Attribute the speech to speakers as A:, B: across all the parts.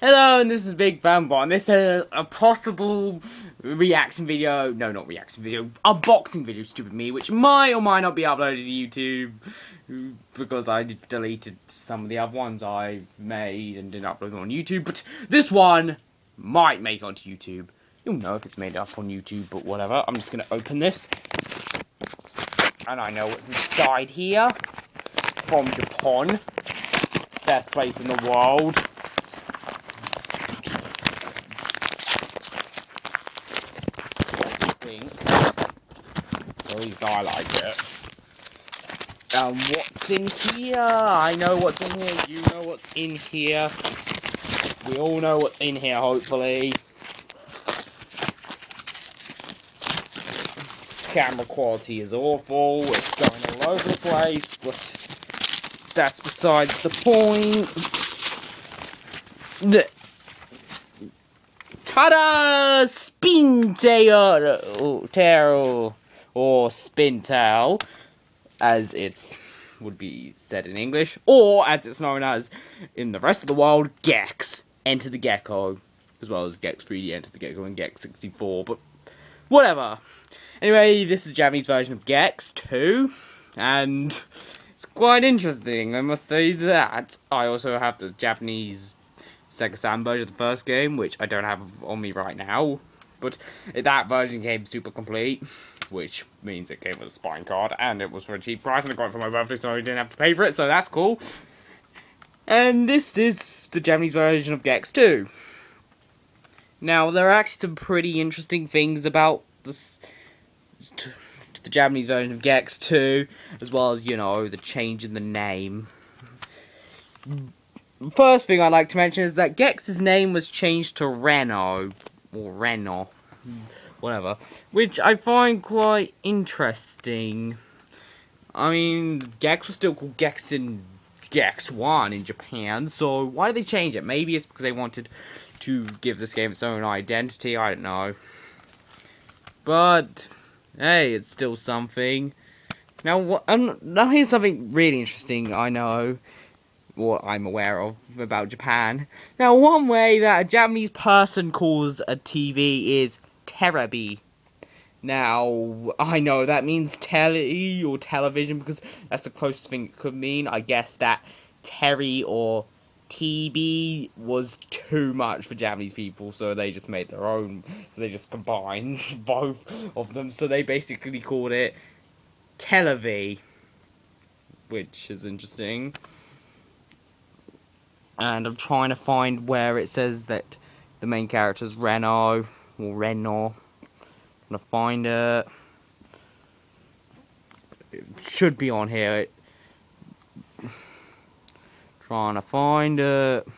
A: Hello, and this is Big Bamboo, and this is a possible reaction video, no, not reaction video, unboxing video, stupid me, which might or might not be uploaded to YouTube, because I deleted some of the other ones I made and didn't upload them on YouTube, but this one might make it onto YouTube. You'll know if it's made up on YouTube, but whatever. I'm just going to open this, and I know what's inside here, from Japan, best place in the world. At least I like it. What's in here? I know what's in here. You know what's in here. We all know what's in here, hopefully. Camera quality is awful. It's going all over the place, but that's besides the point. Ta-da! Spintail! Or Spintail, as it would be said in English, or as it's known as in the rest of the world, GEX Enter the Gecko, as well as GEX 3D Enter the Gecko and GEX 64, but whatever. Anyway, this is the Japanese version of GEX 2, and it's quite interesting, I must say that. I also have the Japanese Sega Saturn version of the first game, which I don't have on me right now, but that version came super complete, which means it came with a spine card, and it was for a cheap price, and I got it for my birthday, so I didn't have to pay for it, so that's cool. And this is the Japanese version of GEX 2. Now, there are actually some pretty interesting things about this, the Japanese version of GEX 2, as well as, you know, the change in the name. The first thing I'd like to mention is that GEX's name was changed to Reno, or Reno, whatever, which I find quite interesting. I mean, GEX was still called GEX in GEX 1 in Japan, so why did they change it? Maybe it's because they wanted to give this game its own identity, I don't know. But, hey, it's still something. Now, now here's something really interesting I know, what I'm aware of about Japan. Now, one way that a Japanese person calls a TV is terebi. Now, I know that means tele or television because that's the closest thing it could mean. I guess that teri or TB was too much for Japanese people, so they just made their own. So they just combined both of them. So they basically called it televi, which is interesting. And I'm trying to find where it says that the main character is Reno, or Reno. I'm gonna find it. It should be on here. Trying to find it.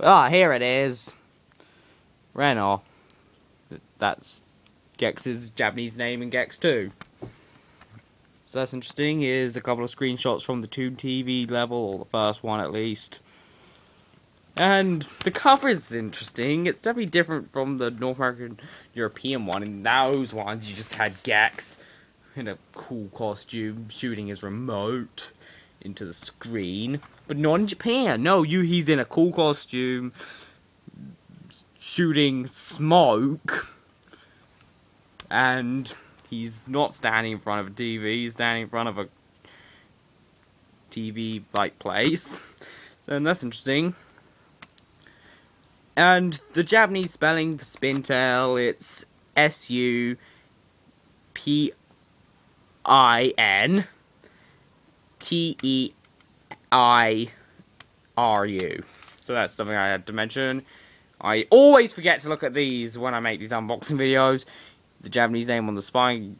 A: Ah, here it is. Reno. That's GEX's Japanese name in GEX 2. So that's interesting. Here's a couple of screenshots from the Tube TV level, or the first one at least. And the cover is interesting. It's definitely different from the North American European one. In those ones, you just had GEX in a cool costume shooting his remote into the screen. But not in Japan. No, he's in a cool costume shooting smoke. And he's not standing in front of a TV, he's standing in front of a TV-like place. And that's interesting. And the Japanese spelling for Spintail, it's SUPINTEIRU. So that's something I had to mention. I always forget to look at these when I make these unboxing videos. The Japanese name on the spine,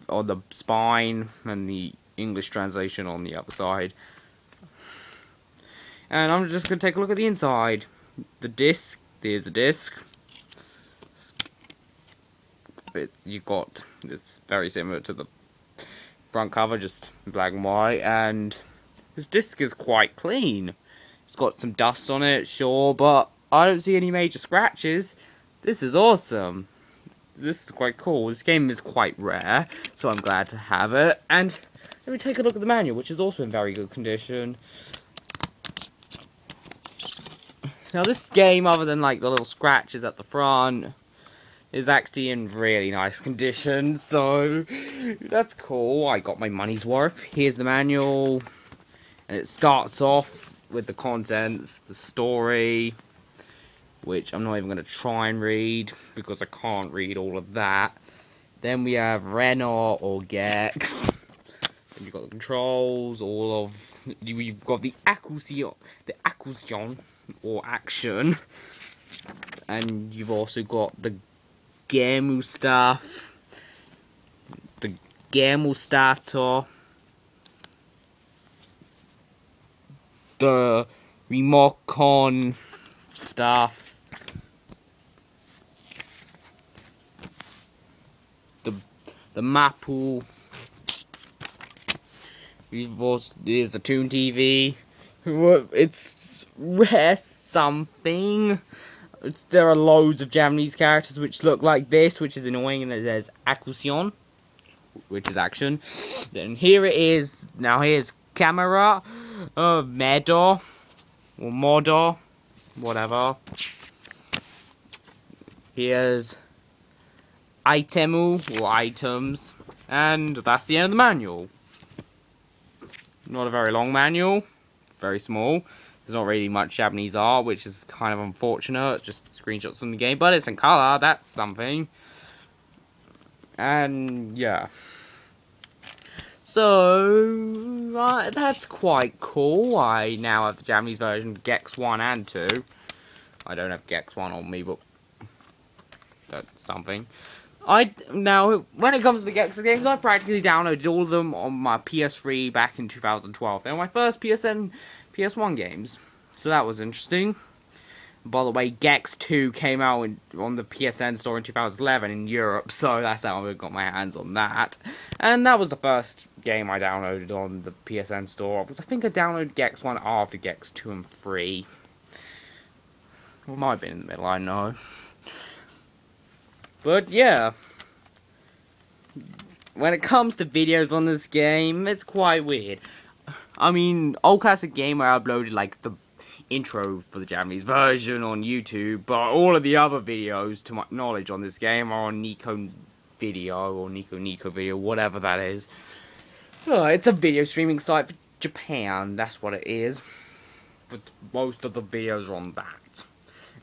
A: and the English translation on the other side. And I'm just going to take a look at the inside. The disc, there's the disc. You got this very similar to the front cover, just black and white, and this disc is quite clean. It's got some dust on it, sure, but I don't see any major scratches. This is awesome. This is quite cool. This game is quite rare, so I'm glad to have it. And let me take a look at the manual, which is also in very good condition. Now this game, other than like the little scratches at the front, is actually in really nice condition, so that's cool. I got my money's worth. Here's the manual, and it starts off with the contents, the story, which I'm not even going to try and read, because I can't read all of that. Then we have Reno or GEX. Then you've got the controls, you've got the acquisition, or action. And you've also got the game stuff, the game starter, the remote stuff, the mapu. There's the Toon TV. It's rare something. There are loads of Japanese characters which look like this, which is annoying, and it says Acquisition, which is action. Then here it is. Now here's camera, Medo, or Modo, whatever. Here's itemu, or items, and that's the end of the manual. Not a very long manual, very small. There's not really much Japanese art, which is kind of unfortunate. It's just screenshots from the game, but it's in color, that's something. And yeah. So, that's quite cool. I now have the Japanese version, GEX 1 and 2. I don't have GEX 1 on me, but that's something. Now, when it comes to GEX games, I practically downloaded all of them on my PS3 back in 2012. They were my first PS1 games, so that was interesting. By the way, GEX 2 came out on the PSN store in 2011 in Europe, so that's how I got my hands on that. And that was the first game I downloaded on the PSN store, because I think I downloaded GEX 1 after GEX 2 and 3. Well, it might have been in the middle, I know. But yeah, when it comes to videos on this game, it's quite weird. I mean, Old Classic Gamer uploaded like the intro for the Japanese version on YouTube, but all of the other videos, to my knowledge, on this game are on Nico Video, or Nico Video, whatever that is. It's a video streaming site for Japan, that's what it is. But most of the videos are on that.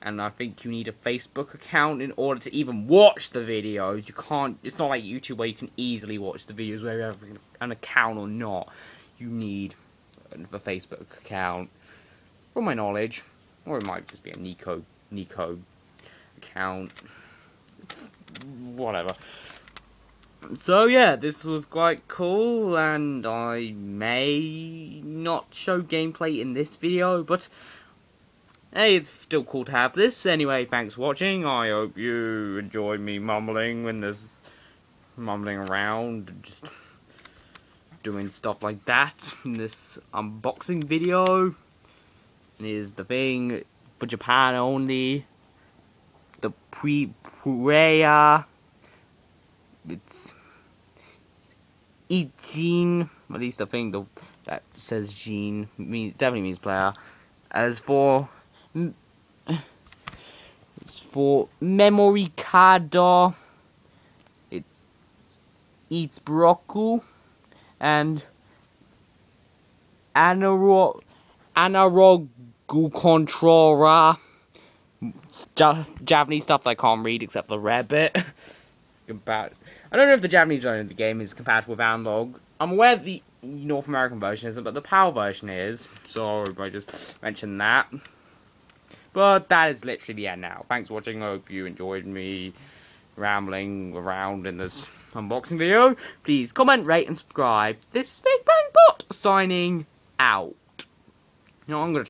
A: And I think you need a Facebook account in order to even watch the videos. You can't, it's not like YouTube where you can easily watch the videos whether you have an account or not. You need a Facebook account, from my knowledge. Or it might just be a Nico account. It's whatever. So yeah, this was quite cool, and I may not show gameplay in this video, but hey, it's still cool to have this. Anyway, thanks for watching. I hope you enjoyed me mumbling when there's mumbling around, just doing stuff like that in this unboxing video. And here's the thing, for Japan only, the Purea, it's Ijin, at least I think that says Jin, definitely means player. As for memory card, it eats broccoli, and analog controller, Japanese stuff that I can't read except the red bit. I don't know if the Japanese version of the game is compatible with analog. I'm aware the North American version isn't, but the PAL version is, so I just mentioned that. But that is literally the end now. Thanks for watching. I hope you enjoyed me rambling around in this unboxing video. Please comment, rate, and subscribe. This is Big Bang Bot signing out. You know, I'm gonna